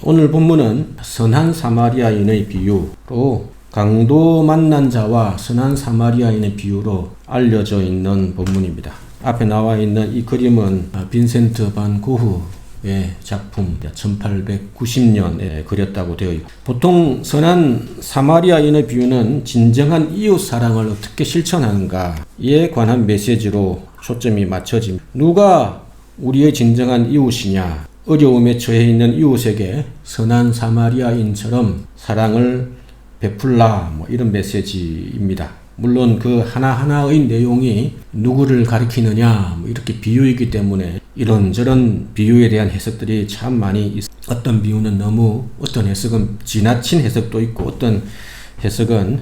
오늘 본문은 선한 사마리아인의 비유로 강도 만난 자와 선한 사마리아인의 비유로 알려져 있는 본문입니다. 앞에 나와 있는 이 그림은 빈센트 반 고흐의 작품 1890년에 그렸다고 되어 있고, 보통 선한 사마리아인의 비유는 진정한 이웃 사랑을 어떻게 실천하는가에 관한 메시지로 초점이 맞춰집니다. 누가 우리의 진정한 이웃이냐? 어려움에 처해 있는 이웃에게 선한 사마리아인처럼 사랑을 베풀라, 이런 메시지입니다. 물론 그 하나하나의 내용이 누구를 가리키느냐 이렇게 비유이기 때문에 이런저런 비유에 대한 해석들이 참 많이 있습니다. 어떤 비유는 어떤 해석은 지나친 해석도 있고 어떤 해석은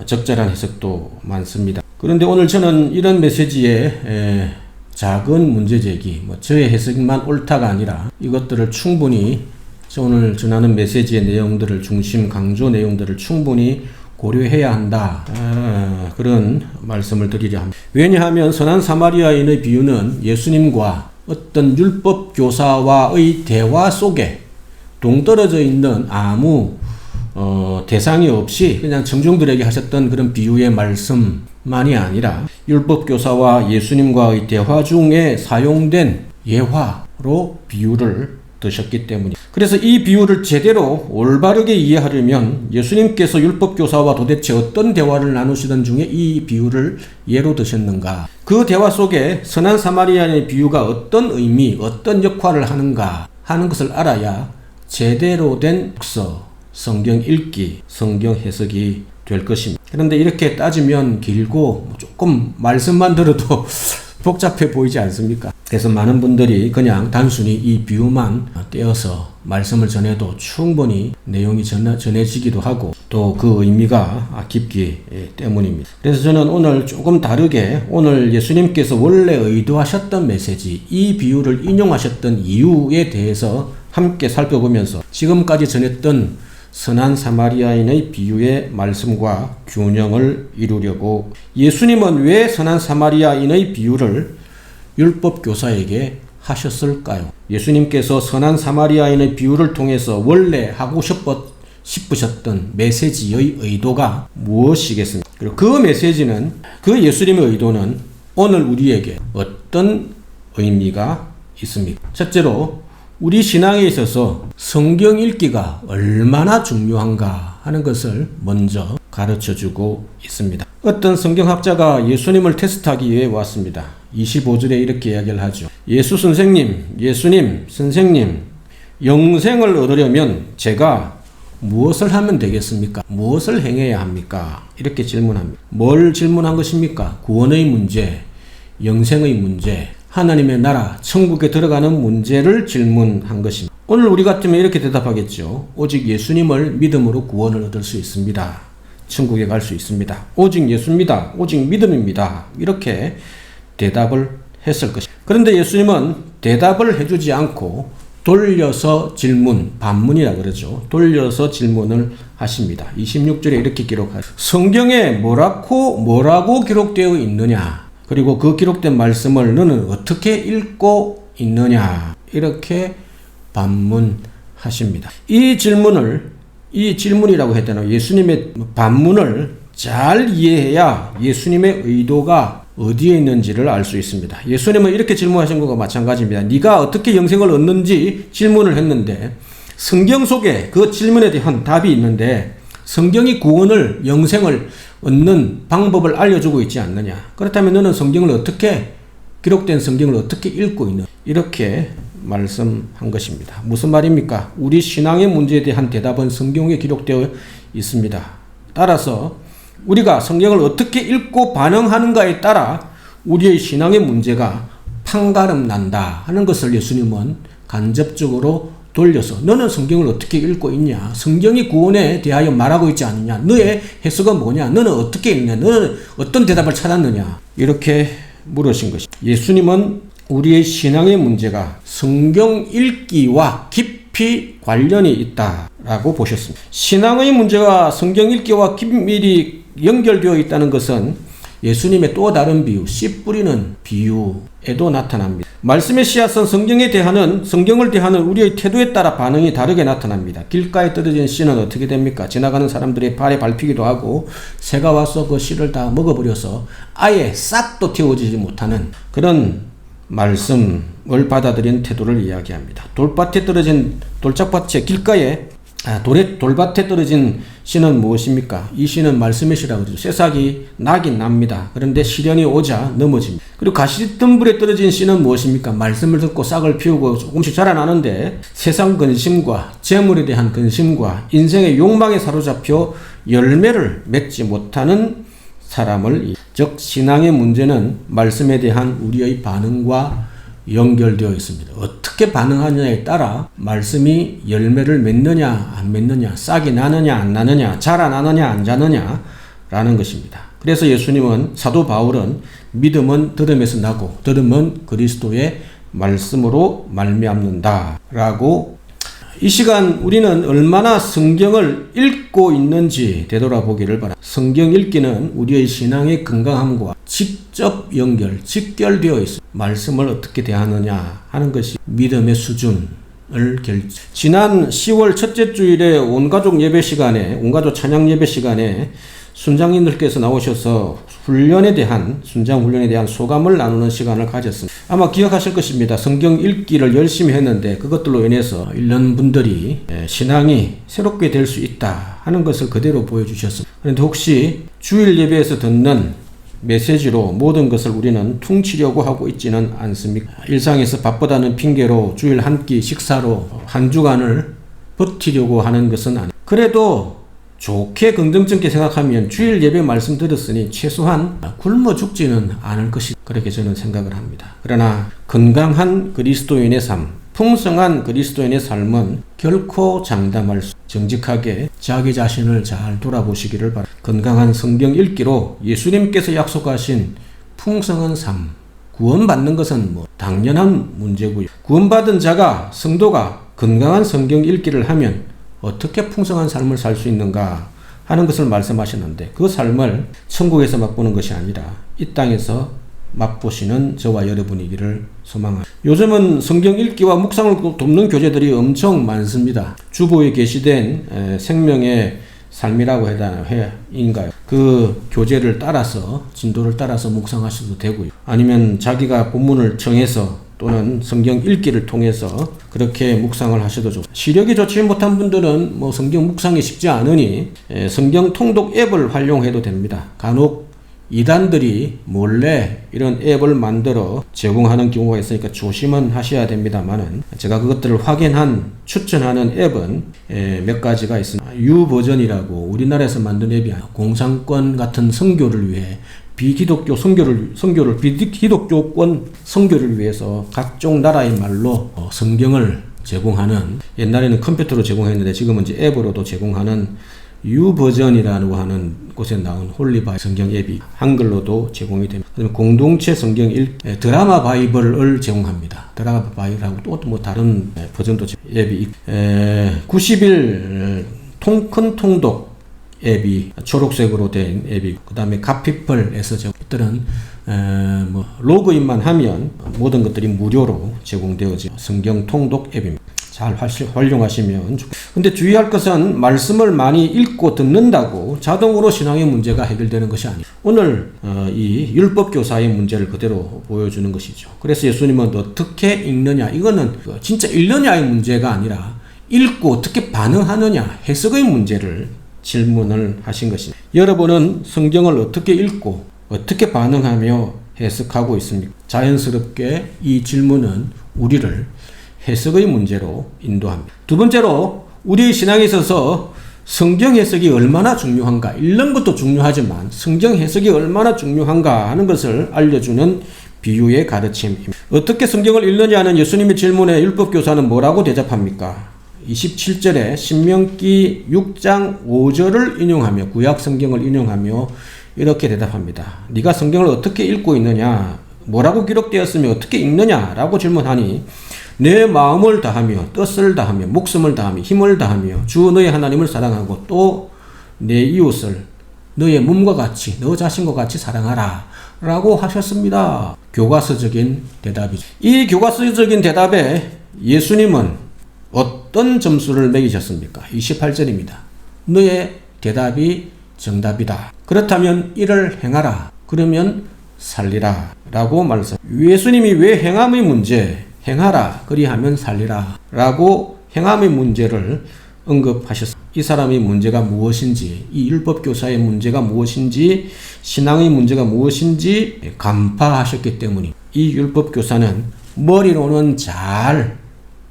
적절한 해석도 많습니다. 그런데 오늘 저는 이런 메시지에 작은 문제제기, 저의 해석만 옳다가 아니라 이것들을 충분히 오늘 전하는 메시지의 내용들을 강조 내용들을 충분히 고려해야 한다. 그런 말씀을 드리려 합니다. 왜냐하면 선한 사마리아인의 비유는 예수님과 어떤 율법 교사와의 대화 속에 동떨어져 있는 아무 대상이 없이 그냥 청중들에게 하셨던 그런 비유의 말씀만이 아니라 율법 교사와 예수님과의 대화 중에 사용된 예화로 비유를 드셨기 때문입니다. 그래서 이 비유를 제대로 올바르게 이해하려면 예수님께서 율법 교사와 도대체 어떤 대화를 나누시던 중에 이 비유를 예로 드셨는가, 그 대화 속에 선한 사마리아인의 비유가 어떤 의미, 어떤 역할을 하는가 하는 것을 알아야 제대로 된 성경 읽기, 성경 해석이 될 것입니다. 그런데 이렇게 따지면 길고 조금 말씀만 들어도 복잡해 보이지 않습니까? 그래서 많은 분들이 그냥 단순히 이 비유만 떼어서 말씀을 전해도 충분히 내용이 전해지기도 하고 또 그 의미가 깊기 때문입니다. 그래서 저는 오늘 조금 다르게 오늘 예수님께서 원래 의도하셨던 메시지, 이 비유를 인용하셨던 이유에 대해서 함께 살펴보면서 지금까지 전했던 선한 사마리아인의 비유의 말씀과 균형을 이루려고, 예수님은 왜 선한 사마리아인의 비유를 율법 교사에게 하셨을까요? 예수님께서 선한 사마리아인의 비유를 통해서 원래 하고 싶으셨던 메시지의 의도가 무엇이겠습니까? 그리고 그 메시지는, 그 예수님의 의도는 오늘 우리에게 어떤 의미가 있습니까? 첫째로 우리 신앙에 있어서 성경 읽기가 얼마나 중요한가 하는 것을 먼저 가르쳐주고 있습니다. 어떤 성경학자가 예수님을 테스트하기 위해 왔습니다. 25절에 이렇게 이야기를 하죠. 예수님 선생님, 영생을 얻으려면 제가 무엇을 하면 되겠습니까? 무엇을 행해야 합니까? 이렇게 질문합니다. 뭘 질문한 것입니까? 구원의 문제, 영생의 문제, 하나님의 나라, 천국에 들어가는 문제를 질문한 것입니다. 오늘 우리 같으면 이렇게 대답하겠죠. 오직 예수님을 믿음으로 구원을 얻을 수 있습니다. 천국에 갈 수 있습니다. 오직 예수입니다. 오직 믿음입니다. 이렇게 대답을 했을 것입니다. 그런데 예수님은 대답을 해주지 않고 돌려서 반문이라 그러죠. 돌려서 질문을 하십니다. 26절에 이렇게 기록하죠. 성경에 뭐라고 기록되어 있느냐? 그리고 그 기록된 말씀을 너는 어떻게 읽고 있느냐? 이렇게 반문하십니다. 이 질문이라고 해야 되나? 예수님의 반문을 잘 이해해야 예수님의 의도가 어디에 있는지를 알 수 있습니다. 예수님은 이렇게 질문하신 것과 마찬가지입니다. 네가 어떻게 영생을 얻는지 질문을 했는데 성경 속에 그 질문에 대한 답이 있는데 성경이 구원을, 영생을 얻는 방법을 알려주고 있지 않느냐? 그렇다면 너는 기록된 성경을 어떻게 읽고 있느냐? 이렇게 말씀한 것입니다. 무슨 말입니까? 우리 신앙의 문제에 대한 대답은 성경에 기록되어 있습니다. 따라서 우리가 성경을 어떻게 읽고 반응하는가에 따라 우리의 신앙의 문제가 판가름 난다 하는 것을 예수님은 간접적으로 돌려서 너는 성경을 어떻게 읽고 있냐? 성경이 구원에 대하여 말하고 있지 않느냐? 너의 해석은 뭐냐? 너는 어떻게 읽냐? 너는 어떤 대답을 찾았느냐? 이렇게 물으신 것입니다. 예수님은 우리의 신앙의 문제가 성경 읽기와 깊이 관련이 있다라고 보셨습니다. 신앙의 문제가 성경 읽기와 긴밀히 연결되어 있다는 것은 예수님의 또 다른 비유, 씨 뿌리는 비유에도 나타납니다. 말씀의 씨앗은 성경을 대하는 우리의 태도에 따라 반응이 다르게 나타납니다. 길가에 떨어진 씨는 어떻게 됩니까? 지나가는 사람들의 발에 밟히기도 하고 새가 와서 그 씨를 다 먹어버려서 아예 싹도 태워지지 못하는 그런 말씀을 받아들인 태도를 이야기합니다. 돌밭에 떨어진 씨는 무엇입니까? 이 씨는 말씀의 씨라고 그러죠. 새싹이 나긴 납니다. 그런데 시련이 오자 넘어집니다. 그리고 가시덤불에 떨어진 씨는 무엇입니까? 말씀을 듣고 싹을 피우고 조금씩 자라나는데 세상 근심과 재물에 대한 근심과 인생의 욕망에 사로잡혀 열매를 맺지 못하는 사람을, 즉 신앙의 문제는 말씀에 대한 우리의 반응과 연결되어 있습니다. 어떻게 반응하느냐에 따라 말씀이 열매를 맺느냐 안 맺느냐, 싹이 나느냐 안 나느냐, 자라나느냐 안 자느냐 라는 것입니다. 그래서 예수님은, 사도 바울은 믿음은 들음에서 나고 들음은 그리스도의 말씀으로 말미암는다 라고, 이 시간 우리는 얼마나 성경을 읽고 있는지 되돌아보기를 바랍니다. 성경 읽기는 우리의 신앙의 건강함과 직결되어 있습니다. 말씀을 어떻게 대하느냐 하는 것이 믿음의 수준을 지난 10월 첫째 주일에 온가족 찬양 예배 시간에 순장님들께서 나오셔서 순장 훈련에 대한 소감을 나누는 시간을 가졌습니다. 아마 기억하실 것입니다. 성경 읽기를 열심히 했는데 그것들로 인해서 읽는 분들이 신앙이 새롭게 될 수 있다 하는 것을 그대로 보여주셨습니다. 그런데 혹시 주일 예배에서 듣는 메시지로 모든 것을 우리는 퉁치려고 하고 있지는 않습니까? 일상에서 바쁘다는 핑계로 주일 한 끼 식사로 한 주간을 버티려고 하는 것은 아닙니다. 그래도 좋게 긍정적인 생각하면 주일 예배 말씀 들었으니 최소한 굶어 죽지는 않을 것이, 그렇게 저는 생각을 합니다. 그러나 건강한 그리스도인의 삶, 풍성한 그리스도인의 삶은 결코 장담할 수, 정직하게 자기 자신을 잘 돌아보시기를 바랍니다. 건강한 성경 읽기로 예수님께서 약속하신 풍성한 삶, 구원받는 것은 당연한 문제고요. 구원받은 자가, 성도가 건강한 성경 읽기를 하면 어떻게 풍성한 삶을 살 수 있는가 하는 것을 말씀하셨는데, 그 삶을 천국에서 맛보는 것이 아니라 이 땅에서 맛보시는 저와 여러분이기를 소망합니다. 요즘은 성경 읽기와 묵상을 돕는 교재들이 엄청 많습니다. 주보에 게시된 생명의 삶이라고 해인가요? 그 교재를 따라서, 진도를 따라서 묵상하셔도 되고요. 아니면 자기가 본문을 정해서 또는 성경 읽기를 통해서 그렇게 묵상을 하셔도 좋고, 시력이 좋지 못한 분들은 성경 묵상이 쉽지 않으니 성경 통독 앱을 활용해도 됩니다. 간혹 이단들이 몰래 이런 앱을 만들어 제공하는 경우가 있으니까 조심은 하셔야 됩니다만은, 제가 그것들을 추천하는 앱은 몇 가지가 있습니다. 유버전이라고 우리나라에서 만든 앱이 아니라 공산권 같은 선교를 위해 비기독교권 선교를 위해서 각종 나라의 말로 성경을 제공하는, 옛날에는 컴퓨터로 제공했는데 지금은 이제 앱으로도 제공하는 유버전이라고 하는 곳에 나온 홀리바이 성경 앱이 한글로도 제공이 됩니다. 공동체 성경 드라마 바이블을 제공합니다. 드라마 바이블하고 또 다른 버전도 앱이 90일 큰 통독 앱이 초록색으로 된 앱이, 그 다음에 갓피플에서 이들은 로그인만 하면 모든 것들이 무료로 제공되어진 성경 통독 앱입니다. 잘 활용하시면 좋고. 근데 주의할 것은 말씀을 많이 읽고 듣는다고 자동으로 신앙의 문제가 해결되는 것이 아니에요. 오늘 이 율법교사의 문제를 그대로 보여주는 것이죠. 그래서 예수님은 어떻게 읽느냐, 이거는 진짜 읽느냐의 문제가 아니라 읽고 어떻게 반응하느냐, 해석의 문제를 질문을 하신 것입니다. 여러분은 성경을 어떻게 읽고 어떻게 반응하며 해석하고 있습니까? 자연스럽게 이 질문은 우리를 해석의 문제로 인도합니다. 두 번째로, 우리의 신앙에 있어서 성경 해석이 얼마나 중요한가, 읽는 것도 중요하지만 성경 해석이 얼마나 중요한가 하는 것을 알려주는 비유의 가르침입니다. 어떻게 성경을 읽느냐는 예수님의 질문에 율법교사는 뭐라고 대답합니까? 27절에 신명기 6장 5절을 인용하며, 구약 성경을 인용하며 이렇게 대답합니다. 네가 성경을 어떻게 읽고 있느냐, 뭐라고 기록되었으며 어떻게 읽느냐라고 질문하니, 내 마음을 다하며 뜻을 다하며 목숨을 다하며 힘을 다하며 주 너의 하나님을 사랑하고 또 내 이웃을 너의 몸과 같이, 너 자신과 같이 사랑하라 라고 하셨습니다. 교과서적인 대답이죠. 이 교과서적인 대답에 예수님은 어떤 점수를 매기셨습니까? 28절입니다. 너의 대답이 정답이다. 그렇다면 이를 행하라. 그러면 살리라 라고 말씀합니다. 예수님이 왜 행함의 문제, 행하라 그리하면 살리라 라고 행함의 문제를 언급하셨습니다. 이 사람의 문제가 무엇인지, 이 율법교사의 문제가 무엇인지, 신앙의 문제가 무엇인지 간파하셨기 때문에 이 율법교사는 머리로는 잘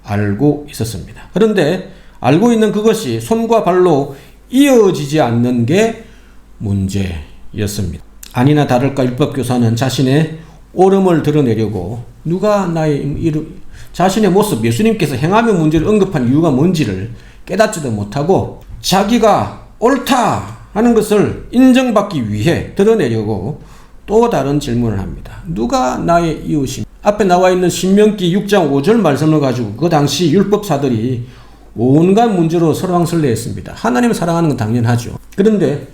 알고 있었습니다. 그런데 알고 있는 그것이 손과 발로 이어지지 않는 게 문제였습니다. 아니나 다를까 율법교사는 자신의 옳음을 드러내려고 누가 자신의 모습, 예수님께서 행하며 문제를 언급한 이유가 뭔지를 깨닫지도 못하고 자기가 옳다 하는 것을 인정받기 위해 드러내려고 또 다른 질문을 합니다. 누가 나의 이웃이냐? 앞에 나와 있는 신명기 6장 5절 말씀을 가지고 그 당시 율법사들이 온갖 문제로 설왕설래했습니다. 하나님을 사랑하는 건 당연하죠. 그런데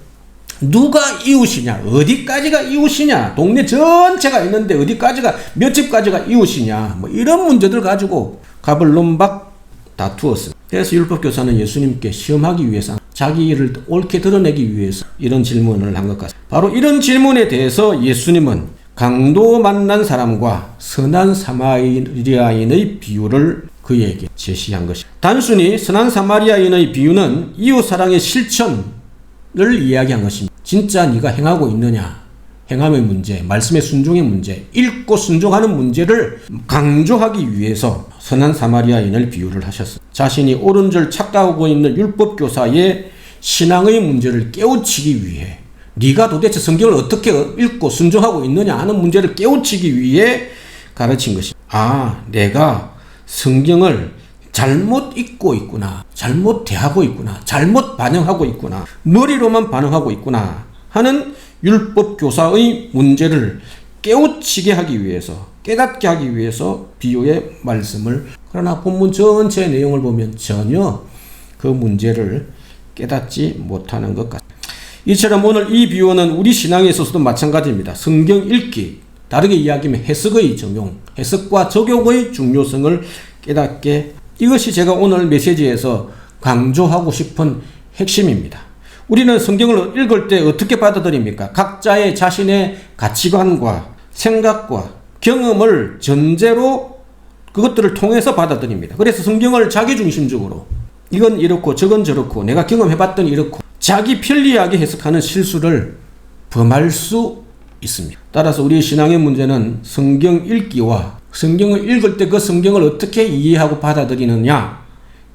누가 이웃이냐? 어디까지가 이웃이냐? 동네 전체가 있는데 어디까지가, 몇 집까지가 이웃이냐? 뭐 이런 문제들 가지고 가불론박 다투었습니다. 그래서 율법교사는 예수님께 시험하기 위해서, 자기 일을 옳게 드러내기 위해서 이런 질문을 한 것 같습니다. 바로 이런 질문에 대해서 예수님은 강도 만난 사람과 선한 사마리아인의 비유를 그에게 제시한 것입니다. 단순히 선한 사마리아인의 비유는 이웃사랑의 실천을 이야기한 것입니다. 진짜 네가 행하고 있느냐, 행함의 문제, 말씀의 순종의 문제, 읽고 순종하는 문제를 강조하기 위해서 선한 사마리아인을 비유를 하셨습니다. 자신이 옳은 줄 착각하고 있는 율법교사의 신앙의 문제를 깨우치기 위해, 네가 도대체 성경을 어떻게 읽고 순종하고 있느냐 하는 문제를 깨우치기 위해 가르친 것입니다. 아, 내가 성경을 잘못 읽고 있구나, 잘못 대하고 있구나, 잘못 반영하고 있구나, 머리로만 반응하고 있구나 하는 율법교사의 문제를 깨우치게 하기 위해서, 깨닫게 하기 위해서 비유의 말씀을, 그러나 본문 전체의 내용을 보면 전혀 그 문제를 깨닫지 못하는 것 같습니다. 이처럼 오늘 이 비유는 우리 신앙에 있어서도 마찬가지입니다. 성경 읽기, 다르게 이야기하면 해석의 적용, 해석과 적용의 중요성을 깨닫게, 이것이 제가 오늘 메시지에서 강조하고 싶은 핵심입니다. 우리는 성경을 읽을 때 어떻게 받아들입니까? 각자의 자신의 가치관과 생각과 경험을 전제로 그것들을 통해서 받아들입니다. 그래서 성경을 자기중심적으로, 이건 이렇고 저건 저렇고 내가 경험해봤더니 이렇고, 자기 편리하게 해석하는 실수를 범할 수 있습니다. 따라서 우리의 신앙의 문제는 성경 읽기와 성경을 읽을 때 그 성경을 어떻게 이해하고 받아들이느냐,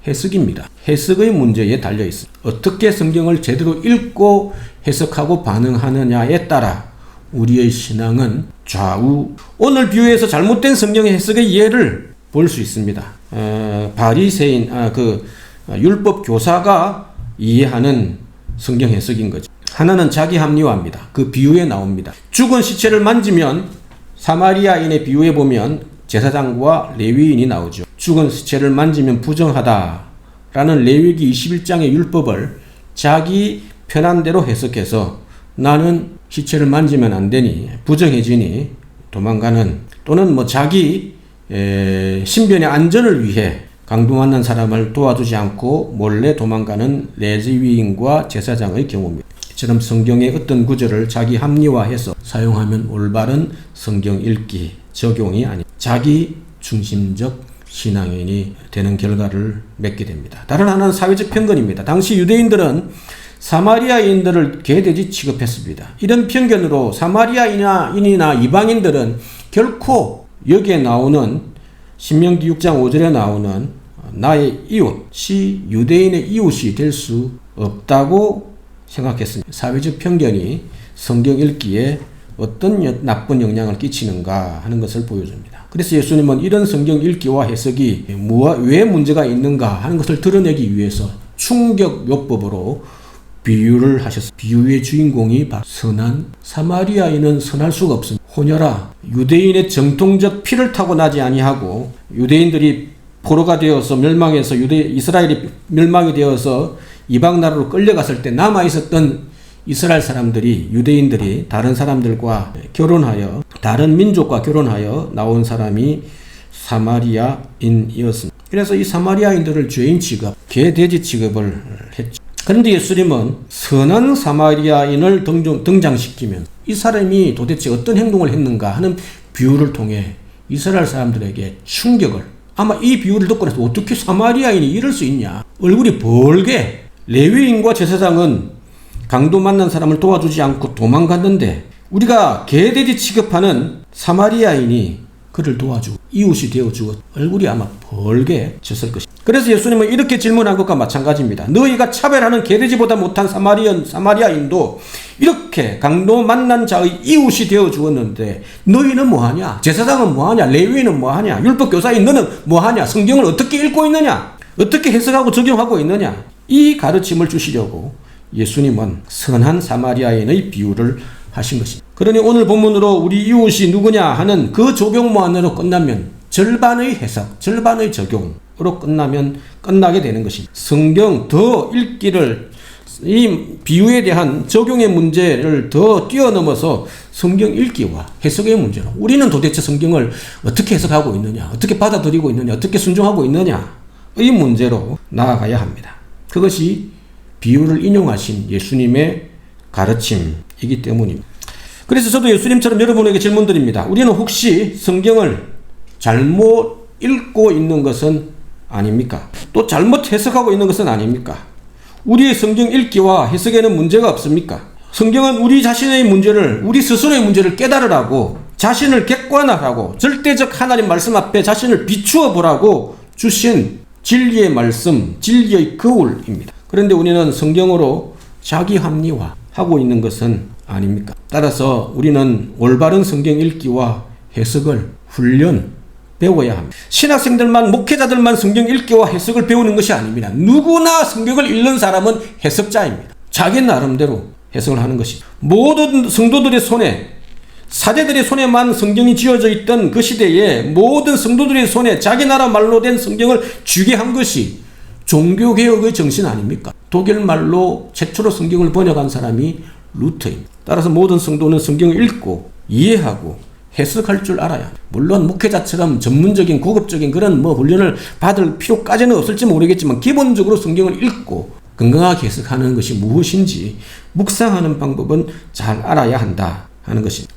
해석입니다. 해석의 문제에 달려 있습니다. 어떻게 성경을 제대로 읽고 해석하고 반응하느냐에 따라 우리의 신앙은 좌우. 오늘 비유에서 잘못된 성경의 해석의 예를 볼 수 있습니다. 바리새인, 율법 교사가 이해하는 성경 해석인 거죠. 하나는 자기 합리화입니다. 그 비유에 나옵니다. 죽은 시체를 만지면, 사마리아인의 비유에 보면 제사장과 레위인이 나오죠. 죽은 시체를 만지면 부정하다라는 레위기 21장의 율법을 자기 편한 대로 해석해서 나는 시체를 만지면 안 되니, 부정해지니 도망가는, 또는 자기 신변의 안전을 위해 강도 만난 사람을 도와주지 않고 몰래 도망가는 레위인과 제사장의 경우입니다. 이처럼 성경의 어떤 구절을 자기 합리화해서 사용하면 올바른 성경 읽기, 적용이 아닌 자기 중심적 신앙인이 되는 결과를 맺게 됩니다. 다른 하나는 사회적 편견입니다. 당시 유대인들은 사마리아인들을 개돼지 취급했습니다. 이런 편견으로 사마리아인이나 이방인들은 결코 여기에 나오는 신명기 6장 5절에 나오는 나의 이웃이 유대인의 이웃이 될 수 없다고 생각했습니다. 사회적 편견이 성경 읽기에 어떤 나쁜 영향을 끼치는가 하는 것을 보여줍니다. 그래서 예수님은 이런 성경 읽기와 해석이 왜 문제가 있는가 하는 것을 드러내기 위해서 충격요법으로 비유를 하셨습니다. 비유의 주인공이 바로 선한 사마리아인은 선할 수가 없습니다. 혼혈아, 유대인의 정통적 피를 타고 나지 아니하고, 유대인들이 포로가 되어서 멸망해서 이스라엘이 멸망이 되어서 이방 나라로 끌려갔을 때 남아 있었던 이스라엘 사람들이, 유대인들이 다른 사람들과 결혼하여, 다른 민족과 결혼하여 나온 사람이 사마리아인이었습니다. 그래서 이 사마리아인들을 죄인 취급, 개돼지 취급을 했죠. 그런데 예수님은 선한 사마리아인을 등장시키면 이 사람이 도대체 어떤 행동을 했는가 하는 비유를 통해 이스라엘 사람들에게 충격을, 아마 이 비유를 듣고 나서 어떻게 사마리아인이 이럴 수 있냐, 얼굴이 벌게. 레위인과 제사장은 강도 만난 사람을 도와주지 않고 도망갔는데 우리가 개돼지 취급하는 사마리아인이 그를 도와주고 이웃이 되어주고 얼굴이 아마 벌게 졌을 것입니다. 그래서 예수님은 이렇게 질문한 것과 마찬가지입니다. 너희가 차별하는 개돼지보다 못한 사마리아인도 이렇게 강도 만난 자의 이웃이 되어 주었는데 너희는 뭐하냐? 제사장은 뭐하냐? 레위인은 뭐하냐? 율법교사인 너는 뭐하냐? 성경을 어떻게 읽고 있느냐? 어떻게 해석하고 적용하고 있느냐? 이 가르침을 주시려고 예수님은 선한 사마리아인의 비유를 하신 것입니다. 그러니 오늘 본문으로 우리 이웃이 누구냐 하는 그 적용만으로 끝나면, 절반의 해석, 절반의 적용으로 끝나게 되는 것입니다. 성경 더 읽기를, 이 비유에 대한 적용의 문제를 더 뛰어넘어서 성경 읽기와 해석의 문제로 우리는 도대체 성경을 어떻게 해석하고 있느냐, 어떻게 받아들이고 있느냐, 어떻게 순종하고 있느냐의 문제로 나아가야 합니다. 그것이 비유를 인용하신 예수님의 가르침이기 때문입니다. 그래서 저도 예수님처럼 여러분에게 질문드립니다. 우리는 혹시 성경을 잘못 읽고 있는 것은 아닙니까? 또 잘못 해석하고 있는 것은 아닙니까? 우리의 성경 읽기와 해석에는 문제가 없습니까? 성경은 우리 자신의 문제를, 우리 스스로의 문제를 깨달으라고, 자신을 객관화하고 절대적 하나님 말씀 앞에 자신을 비추어 보라고 주신 진리의 말씀, 진리의 거울입니다. 그런데 우리는 성경으로 자기 합리화하고 있는 것은 아닙니까? 따라서 우리는 올바른 성경 읽기와 해석을 배워야 합니다. 신학생들만, 목회자들만 성경 읽기와 해석을 배우는 것이 아닙니다. 누구나 성경을 읽는 사람은 해석자입니다. 자기 나름대로 해석을 하는 것이죠. 모든 성도들의 손에, 사제들의 손에만 성경이 쥐어져 있던 그 시대에 모든 성도들의 손에 자기 나라 말로 된 성경을 쥐게 한 것이 종교개혁의 정신 아닙니까? 독일 말로 최초로 성경을 번역한 사람이 루터입니다. 따라서 모든 성도는 성경을 읽고 이해하고 해석할 줄 알아야 합니다. 물론 목회자처럼 전문적인 고급적인 그런 훈련을 받을 필요까지는 없을지 모르겠지만 기본적으로 성경을 읽고 건강하게 해석하는 것이 무엇인지 묵상하는 방법은 잘 알아야 한다 하는 것입니다.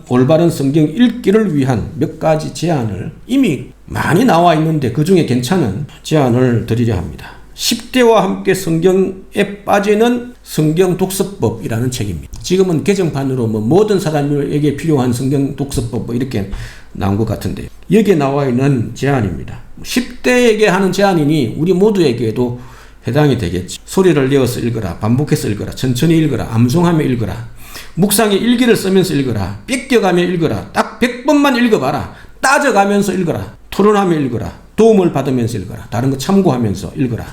올바른 성경 읽기를 위한 몇 가지 제안을 이미 많이 나와 있는데 그 중에 괜찮은 제안을 드리려 합니다. 10대와 함께 성경에 빠지는 성경 독서법이라는 책입니다. 지금은 개정판으로 모든 사람에게 필요한 성경 독서법 이렇게 나온 것 같은데, 여기에 나와 있는 제안입니다. 10대에게 하는 제안이니 우리 모두에게도 해당이 되겠지. 소리를 내어서 읽어라, 반복해서 읽어라, 천천히 읽어라, 암송하며 읽어라, 묵상의 일기를 쓰면서 읽어라, 뺏겨가며 읽어라, 딱 100번만 읽어봐라, 따져가면서 읽어라, 토론하며 읽어라, 도움을 받으면서 읽어라, 다른 거 참고하면서 읽어라,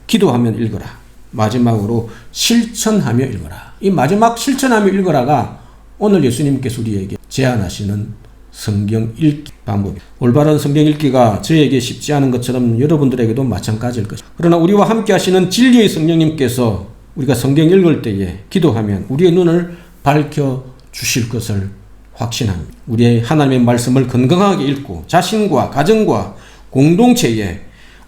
기도하면 읽어라, 마지막으로 실천하며 읽어라. 이 마지막 실천하며 읽어라가 오늘 예수님께서 우리에게 제안하시는 성경 읽기 방법입니다. 올바른 성경 읽기가 저에게 쉽지 않은 것처럼 여러분들에게도 마찬가지일 것입니다. 그러나 우리와 함께 하시는 진리의 성령님께서 우리가 성경 읽을 때에 기도하면 우리의 눈을 밝혀 주실 것을 확신합니다. 우리의 하나님의 말씀을 건강하게 읽고 자신과 가정과 공동체에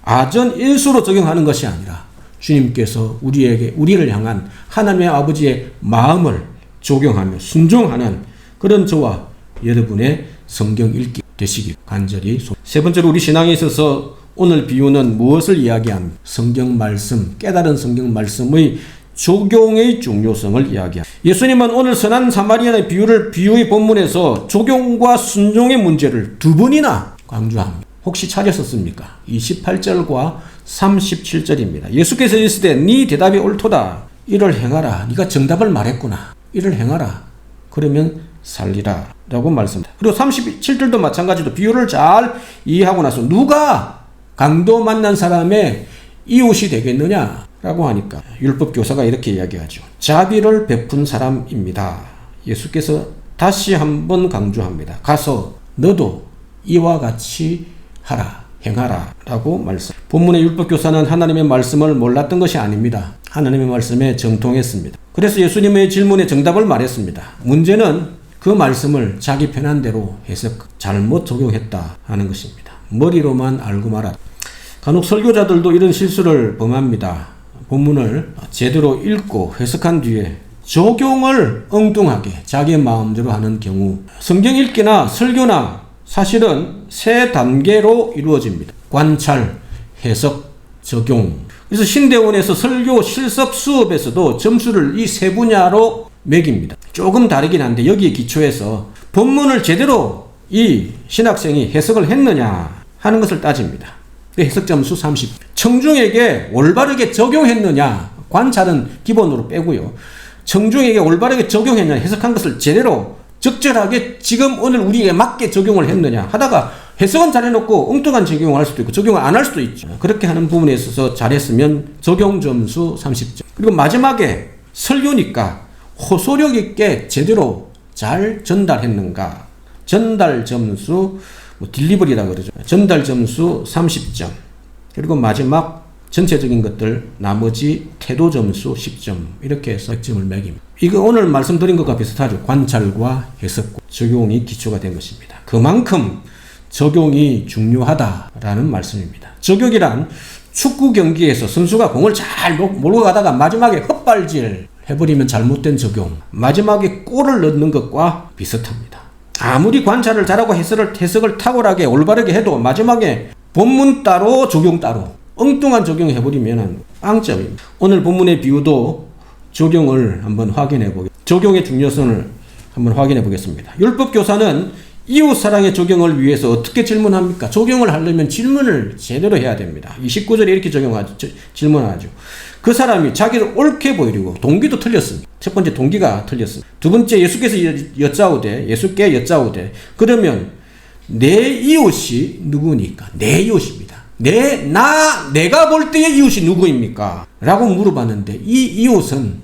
아전 인수로 적용하는 것이 아니라 주님께서 우리를 향한 하나님의 아버지의 마음을 적용하며 순종하는 그런 저와 여러분의 성경 읽기 되시길 간절히 소원합니다. 세 번째로 우리 신앙에 있어서 오늘 비유는 무엇을 이야기합니까? 성경 말씀, 깨달은 성경 말씀의 적용의 중요성을 이야기합니다. 예수님은 오늘 선한 사마리아의 비유의 본문에서 적용과 순종의 문제를 두 번이나 강조합니다. 혹시 찾으셨습니까? 28절과 37절입니다. 예수께서 이르시되 네 대답이 옳도다. 이를 행하라. 네가 정답을 말했구나. 이를 행하라. 그러면 살리라. 라고 말씀합니다. 그리고 37절도 마찬가지로 비유를 잘 이해하고 나서 누가 강도 만난 사람의 이웃이 되겠느냐? 라고 하니까 율법교사가 이렇게 이야기하죠. 자비를 베푼 사람입니다. 예수께서 다시 한번 강조합니다. 가서 너도 이와 같이 하라, 행하라 라고 말씀. 본문의 율법교사는 하나님의 말씀을 몰랐던 것이 아닙니다. 하나님의 말씀에 정통했습니다. 그래서 예수님의 질문에 정답을 말했습니다. 문제는 그 말씀을 자기 편한 대로 해석, 잘못 적용했다 하는 것입니다. 머리로만 알고 말았다. 간혹 설교자들도 이런 실수를 범합니다. 본문을 제대로 읽고 해석한 뒤에 적용을 엉뚱하게 자기 마음대로 하는 경우, 성경 읽기나 설교나 사실은 세 단계로 이루어집니다. 관찰, 해석, 적용. 그래서 신대원에서 설교 실습 수업에서도 점수를 이 세 분야로 매깁니다. 조금 다르긴 한데 여기에 기초해서 본문을 제대로 이 신학생이 해석을 했느냐 하는 것을 따집니다. 해석 점수 30. 청중에게 올바르게 적용했느냐, 관찰은 기본으로 빼고요. 청중에게 올바르게 적용했느냐, 해석한 것을 제대로 적절하게 지금 오늘 우리에게 맞게 적용을 했느냐 하다가 해석은 잘해놓고 엉뚱한 적용을 할 수도 있고 적용을 안 할 수도 있죠. 그렇게 하는 부분에 있어서 잘했으면 적용 점수 30점. 그리고 마지막에 설교니까 호소력 있게 제대로 잘 전달했는가, 전달 점수, 딜리버리라고 그러죠. 전달 점수 30점. 그리고 마지막 전체적인 것들 나머지 태도 점수 10점. 이렇게 해서 점을 매깁니다. 이거 오늘 말씀드린 것과 비슷하죠. 관찰과 해석과 적용이 기초가 된 것입니다. 그만큼 적용이 중요하다라는 말씀입니다. 적용이란 축구 경기에서 선수가 공을 잘 몰고 가다가 마지막에 헛발질 해버리면 잘못된 적용, 마지막에 골을 넣는 것과 비슷합니다. 아무리 관찰을 잘하고 해석을 탁월하게 올바르게 해도 마지막에 본문 따로 적용 따로 엉뚱한 적용해버리면 빵점입니다. 오늘 본문의 비유도 적용을 한번 확인해 보겠습니다. 적용의 중요성을 한번 확인해 보겠습니다. 율법교사는 이웃사랑의 적용을 위해서 어떻게 질문합니까? 적용을 하려면 질문을 제대로 해야 됩니다. 29절에 이렇게 질문하죠. 그 사람이 자기를 옳게 보이려고 동기도 틀렸습니다. 첫 번째 동기가 틀렸습니다. 두 번째 예수께 여짜오되 그러면 내 이웃이 누구니까? 내 이웃입니다. 내가 볼 때의 이웃이 누구입니까? 라고 물어봤는데 이 이웃은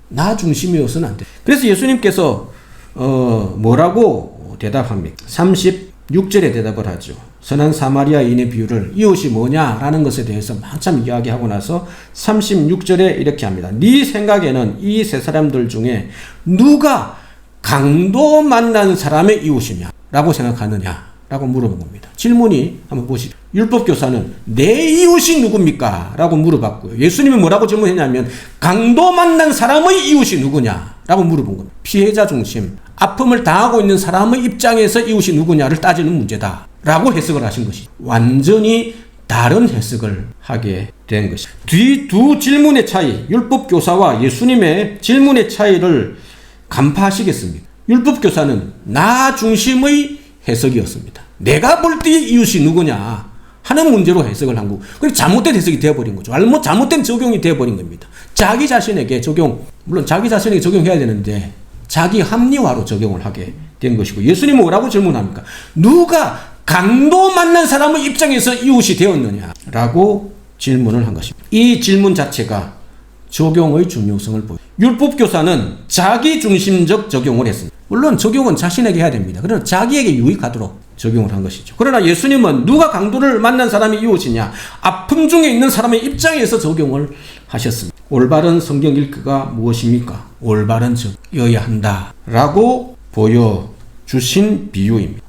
나 중심이어서는 안 돼. 그래서 예수님께서 뭐라고 대답합니다. 36절에 대답을 하죠. 선한 사마리아인의 비유를 이웃이 뭐냐라는 것에 대해서 한참 이야기하고 나서 36절에 이렇게 합니다. 네 생각에는 이 세 사람들 중에 누가 강도 만난 사람의 이웃이냐 라고 생각하느냐 라고 물어본 겁니다. 질문이 한번 보시죠. 율법교사는 내 이웃이 누굽니까? 라고 물어봤고요. 예수님이 뭐라고 질문했냐면 강도 만난 사람의 이웃이 누구냐? 라고 물어본 겁니다. 피해자 중심, 아픔을 당하고 있는 사람의 입장에서 이웃이 누구냐를 따지는 문제다 라고 해석을 하신 것이죠. 완전히 다른 해석을 하게 된 것이죠. 뒤 두 질문의 차이, 율법교사와 예수님의 질문의 차이를 간파하시겠습니다. 율법교사는 나 중심의 해석이었습니다. 내가 볼 때의 이웃이 누구냐 하는 문제로 해석을 한 거고, 그리고 잘못된 해석이 되어버린 거죠. 잘못된 적용이 되어버린 겁니다. 자기 자신에게 적용, 물론 자기 자신에게 적용해야 되는데 자기 합리화로 적용을 하게 된 것이고, 예수님은 뭐라고 질문합니까? 누가 강도 만난 사람의 입장에서 이웃이 되었느냐 라고 질문을 한 것입니다. 이 질문 자체가 적용의 중요성을 보여요. 율법교사는 자기 중심적 적용을 했습니다. 물론 적용은 자신에게 해야 됩니다. 그러나 자기에게 유익하도록 적용을 한 것이죠. 그러나 예수님은 누가 강도를 만난 사람이 이웃이냐, 아픔 중에 있는 사람의 입장에서 적용을 하셨습니다. 올바른 성경 읽기가 무엇입니까? 올바른 적이어야 한다 라고 보여주신 비유입니다.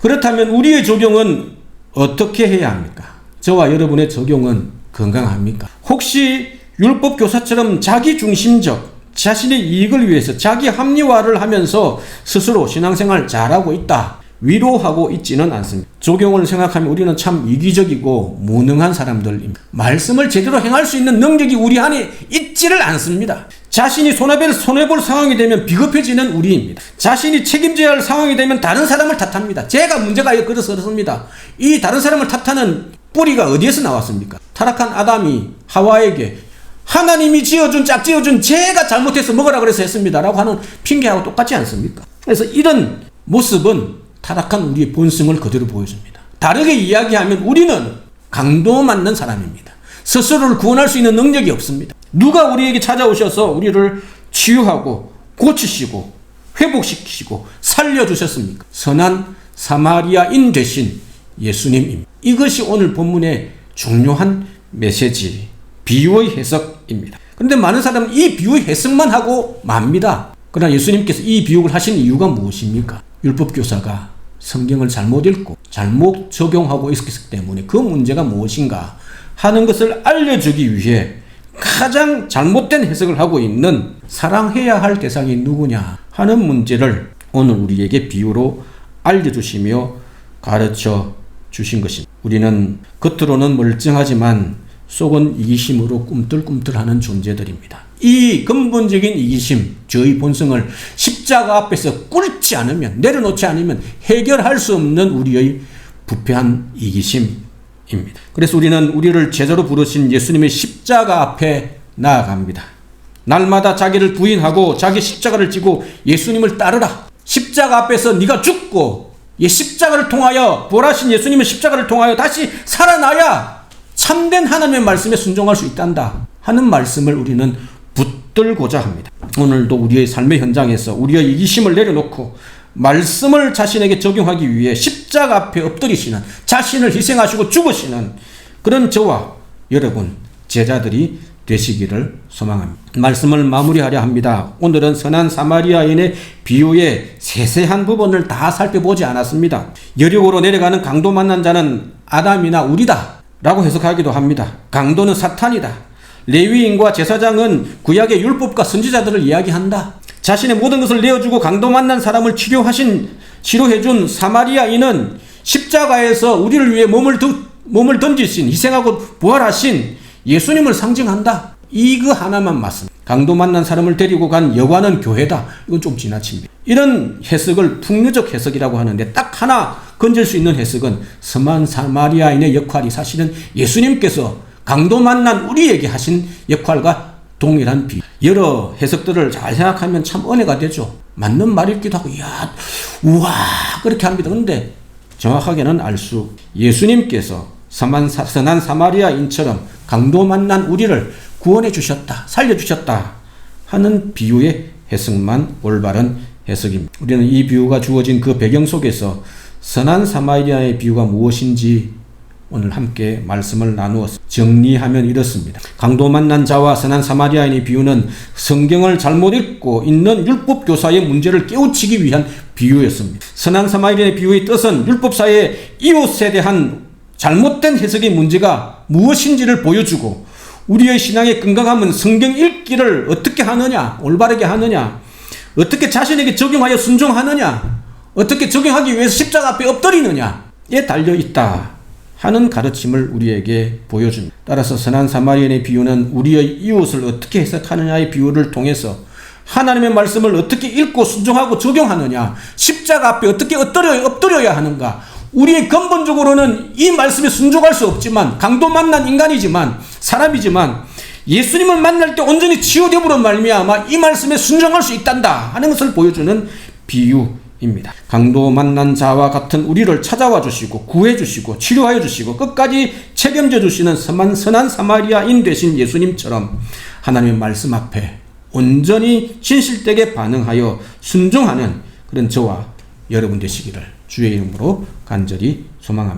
그렇다면 우리의 적용은 어떻게 해야 합니까? 저와 여러분의 적용은 건강합니까? 혹시 율법교사처럼 자기중심적, 자신의 이익을 위해서 자기 합리화를 하면서 스스로 신앙생활 잘하고 있다, 위로하고 있지는 않습니다. 적용을 생각하면 우리는 참 이기적이고 무능한 사람들입니다. 말씀을 제대로 행할 수 있는 능력이 우리 안에 있지를 않습니다. 자신이 손해볼 상황이 되면 비겁해지는 우리입니다. 자신이 책임져야 할 상황이 되면 다른 사람을 탓합니다. 제가 문제가 그래서 그렇습니다. 이 다른 사람을 탓하는 뿌리가 어디에서 나왔습니까? 타락한 아담이 하와에게 하나님이 짝 지어준 제가 잘못해서 먹으라 그래서 했습니다 라고 하는 핑계하고 똑같지 않습니까? 그래서 이런 모습은 타락한 우리의 본성을 그대로 보여줍니다. 다르게 이야기하면 우리는 강도 맞는 사람입니다. 스스로를 구원할 수 있는 능력이 없습니다. 누가 우리에게 찾아오셔서 우리를 치유하고 고치시고 회복시키시고 살려주셨습니까? 선한 사마리아인 되신 예수님입니다. 이것이 오늘 본문의 중요한 메시지, 비유의 해석입니다. 그런데 많은 사람은 이 비유 해석만 하고 맙니다. 그러나 예수님께서 이 비유를 하신 이유가 무엇입니까? 율법교사가 성경을 잘못 읽고 잘못 적용하고 있었기 때문에 그 문제가 무엇인가 하는 것을 알려주기 위해 가장 잘못된 해석을 하고 있는 사랑해야 할 대상이 누구냐 하는 문제를 오늘 우리에게 비유로 알려주시며 가르쳐 주신 것입니다. 우리는 겉으로는 멀쩡하지만 속은 이기심으로 꿈틀꿈틀하는 존재들입니다. 이 근본적인 이기심, 저희 본성을 십자가 앞에서 꿇지 않으면, 내려놓지 않으면 해결할 수 없는 우리의 부패한 이기심입니다. 그래서 우리는 우리를 제자로 부르신 예수님의 십자가 앞에 나아갑니다. 날마다 자기를 부인하고 자기 십자가를 지고 예수님을 따르라. 십자가 앞에서 네가 죽고 십자가를 통하여 부활하신 예수님의 십자가를 통하여 다시 살아나야 참된 하나님의 말씀에 순종할 수 있단다 하는 말씀을 우리는 붙들고자 합니다. 오늘도 우리의 삶의 현장에서 우리의 이기심을 내려놓고 말씀을 자신에게 적용하기 위해 십자가 앞에 엎드리시는, 자신을 희생하시고 죽으시는 그런 저와 여러분 제자들이 되시기를 소망합니다. 말씀을 마무리하려 합니다. 오늘은 선한 사마리아인의 비유의 세세한 부분을 다 살펴보지 않았습니다. 여리고로 내려가는 강도 만난 자는 아담이나 우리다 라고 해석하기도 합니다. 강도는 사탄이다. 레위인과 제사장은 구약의 율법과 선지자들을 이야기한다. 자신의 모든 것을 내어주고 강도 만난 사람을 치료해준 사마리아인은 십자가에서 우리를 위해 몸을 던지신, 희생하고 부활하신 예수님을 상징한다. 이거 하나만 맞습니다. 강도 만난 사람을 데리고 간 여관은 교회다. 이건 좀 지나칩니다. 이런 해석을 풍류적 해석이라고 하는데 딱 하나 건질 수 있는 해석은 선한 사마리아인의 역할이 사실은 예수님께서 강도 만난 우리에게 하신 역할과 동일한 비유. 여러 해석들을 잘 생각하면 참 은혜가 되죠. 맞는 말이기도 하고, 우와, 그렇게 합니다. 그런데 정확하게는 예수님께서 선한 사마리아인처럼 강도 만난 우리를 구원해 주셨다, 살려주셨다 하는 비유의 해석만 올바른 해석입니다. 우리는 이 비유가 주어진 그 배경 속에서 선한 사마리아의 비유가 무엇인지 오늘 함께 말씀을 나누어서 정리하면 이렇습니다. 강도 만난 자와 선한 사마리아인의 비유는 성경을 잘못 읽고 있는 율법교사의 문제를 깨우치기 위한 비유였습니다. 선한 사마리아인의 비유의 뜻은 율법사의 이웃에 대한 잘못된 해석의 문제가 무엇인지를 보여주고 우리의 신앙의 건강함은 성경 읽기를 어떻게 하느냐, 올바르게 하느냐, 어떻게 자신에게 적용하여 순종하느냐, 어떻게 적용하기 위해서 십자가 앞에 엎드리느냐에 달려있다 하는 가르침을 우리에게 보여줍니다. 따라서 선한 사마리아인의 비유는 우리의 이웃을 어떻게 해석하느냐의 비유를 통해서 하나님의 말씀을 어떻게 읽고 순종하고 적용하느냐, 십자가 앞에 어떻게 엎드려야 하는가, 우리의 근본적으로는 이 말씀에 순종할 수 없지만 강도 만난 인간이지만 사람이지만 예수님을 만날 때 온전히 치유됨으로 말미암아 이 말씀에 순종할 수 있단다 하는 것을 보여주는 비유입니다. 강도 만난 자와 같은 우리를 찾아와 주시고 구해 주시고 치료하여 주시고 끝까지 책임져 주시는 선한 사마리아인 되신 예수님처럼 하나님의 말씀 앞에 온전히 진실되게 반응하여 순종하는 그런 저와 여러분 되시기를 주의 이름으로 간절히 소망합니다.